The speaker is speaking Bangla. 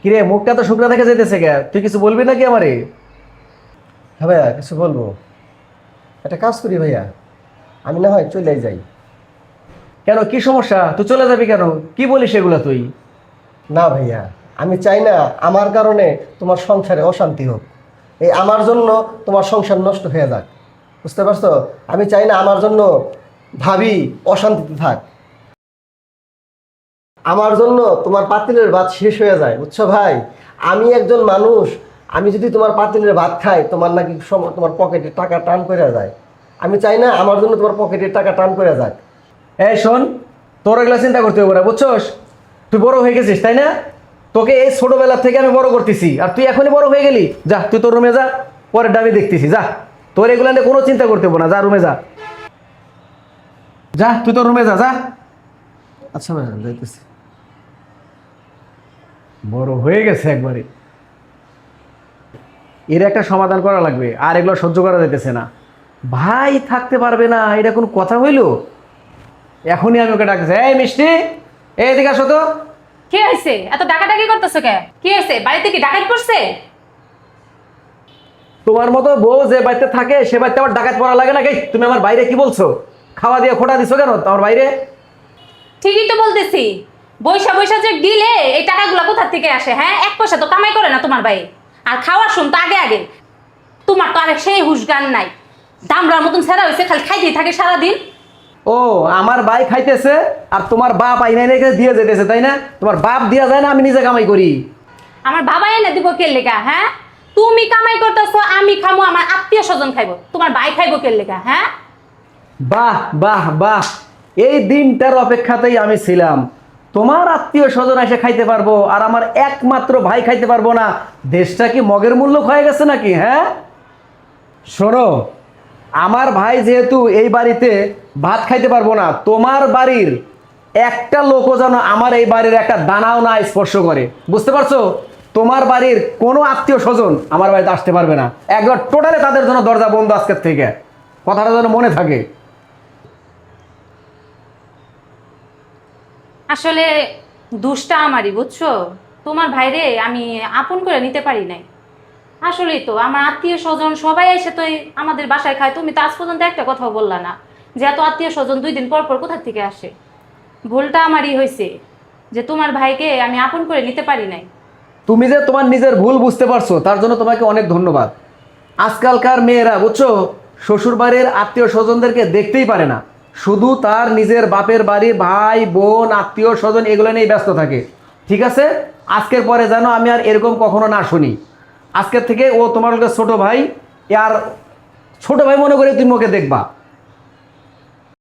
কিরে মুখটা তো শুকনা দেখে যেতেছে কে, তুই কিছু বলবি নাকি আমারে? হ্যাঁ ভাইয়া, কিছু বলবো। একটা কাজ করি ভাইয়া, আমি না হয় চলে যাই। কেন, কি সমস্যা? তুই চলে যাবি কেন? কি বলিস এগুলা তুই? না ভাইয়া, আমি চাই না আমার কারণে তোমার সংসারে অশান্তি হোক। এই আমার জন্য তোমার সংসার নষ্ট হয়ে যাক, বুঝতে পারছো? আমি চাই না আমার জন্য ভাবি অশান্তিতে থাক, আমার জন্য তোমার পাতিলের ভাত শেষ হয়ে যায়, বুঝছো ভাই? আমি একজন মানুষ, আমি যদি তোমার পাতিলের ভাত খাই তোমার নাকি তোমার পকেটে টাকা টান করে যায়। আমি চাই না আমার জন্য তোমার পকেটের টাকা টান করে যাক। এই শোন, তোর এগুলা চিন্তা করতে হবে না, বুঝছস? তুই বড় হয়ে গেছিস তাই না? তোকে এই ছোটবেলা থেকে আমি বড় করতেছি, আর তুই এখনই বড় হয়ে গেলি। যা তুই তোর রুমে যা, পরের ডাবি দেখতেছি। যা, তোর এগুলা নিয়ে কোনো চিন্তা করতে হবে না, যা রুমে যা। যা তুই তোর রুমে যা, যা। আচ্ছা ভাইয়া, যাইতেছি। বড় হয়ে গেছে একবারে। এর একটা সমাধান করা লাগবে, আর এগুলো সহ্য করা যাইতেছে না। ভাই থাকতে পারবে না, এটা কোন কথা হইল? এখনই আমি ওকে ডাকতেছি, এই মিষ্টি, এই এদিকে আসো তো। কি হয়েছে? এত ডাকাডাকি করতেছো কে? কি হয়েছে? বাড়িতে কি ডাকাত পড়ছে? তোমার মতো বউ যে বাড়িতে থাকে সে বাড়িতে আবার ডাকাত পড়া লাগে নাকি? তুমি আমার বাইরে কি বলছো? খাওয়া দিয়ে খোটা দিছো কেন আমার বাইরে? ঠিকই তো বলতেছি। বৈশা বৈশা যে দিলে এই টাকাগুলো কোথা থেকে আসে? হ্যাঁ, এক পয়সা তো কামাই করে না তোমার ভাই। আর খাওয়ার শুন তো আগে আগে। তোমার তো আরে সেই হুশ গান নাই। দামড়ার মতন ছেড়া হয়েছে, খালি খাইতেই থাকে সারাদিন। ও, আমার ভাই খাইতেছে আর তোমার বাপ আইনা রেখে দিয়ে যেতেছে তাই না? তোমার বাপ দিয়া যায় না, আমি নিজে কামাই করি। আমার বাবা এনে দিব কে লেগা? হ্যাঁ, তুমি কামাই করতেছো, আমি খামো, আমার আত্মীয় স্বজন খাইবো, তোমার ভাই খাইবো কে লেগা? হ্যাঁ, বাহ বাহ বাহ, এই দিনটার অপেক্ষাতেই আমি ছিলাম। তোমার আত্মীয় স্বজন এসে খাইতে পারবো আর আমার একমাত্র ভাই খাইতে পারবো না। দেশটা কি মগের মূল্য হয়ে গেছে নাকি? হ্যাঁ, শোনো, আমার ভাই যেহেতু এই বাড়িতে ভাত খাইতে পারবো না, তোমার বাড়ির একটা লোকও যেন আমার এই বাড়ির একটা দানাও না স্পর্শ করে, বুঝতে পারছো? তোমার বাড়ির কোনো আত্মীয় স্বজন আমার বাড়িতে আসতে পারবে না। একবার টোটালে তাদের জন্য দরজা বন্ধ আজকের থেকে, কথাটা যেন মনে থাকে। আসলে দুষ্টা আমারই, বুঝছো? তোমার ভাইরে আমি আপন করে নিতে পারি নাই। আসলেই তো আমার আত্মীয় স্বজন সবাই এসে তো আমাদের বাসায় খায়, তুমি তো আজ পর্যন্ত একটা কথাও বললা না যে এত আত্মীয় স্বজন 2 দিন পর পর কোথা থেকে আসে। ভুলটা আমারই হয়েছে যে তোমার ভাইকে আমি আপন করে নিতে পারি নাই। তুমি যে তোমার নিজের ভুল বুঝতে পারছো তার জন্য তোমাকে অনেক ধন্যবাদ। আজকালকার মেয়েরা, বুঝছো, শ্বশুর বাড়ির আত্মীয় স্বজনদেরকে দেখতেই পারে না, শুধু তার নিজের বাপের বাড়ি ভাই বোন আত্মীয় স্বজন এগুলো নিয়েই ব্যস্ত থাকে। ঠিক আছে, আজকের পরে যেন আমি আর এরকম কখনো না শুনি। আজকের থেকে ও তোমার ছোট ভাই, আর ছোট ভাই মনে করে তুমি ওকে দেখবা।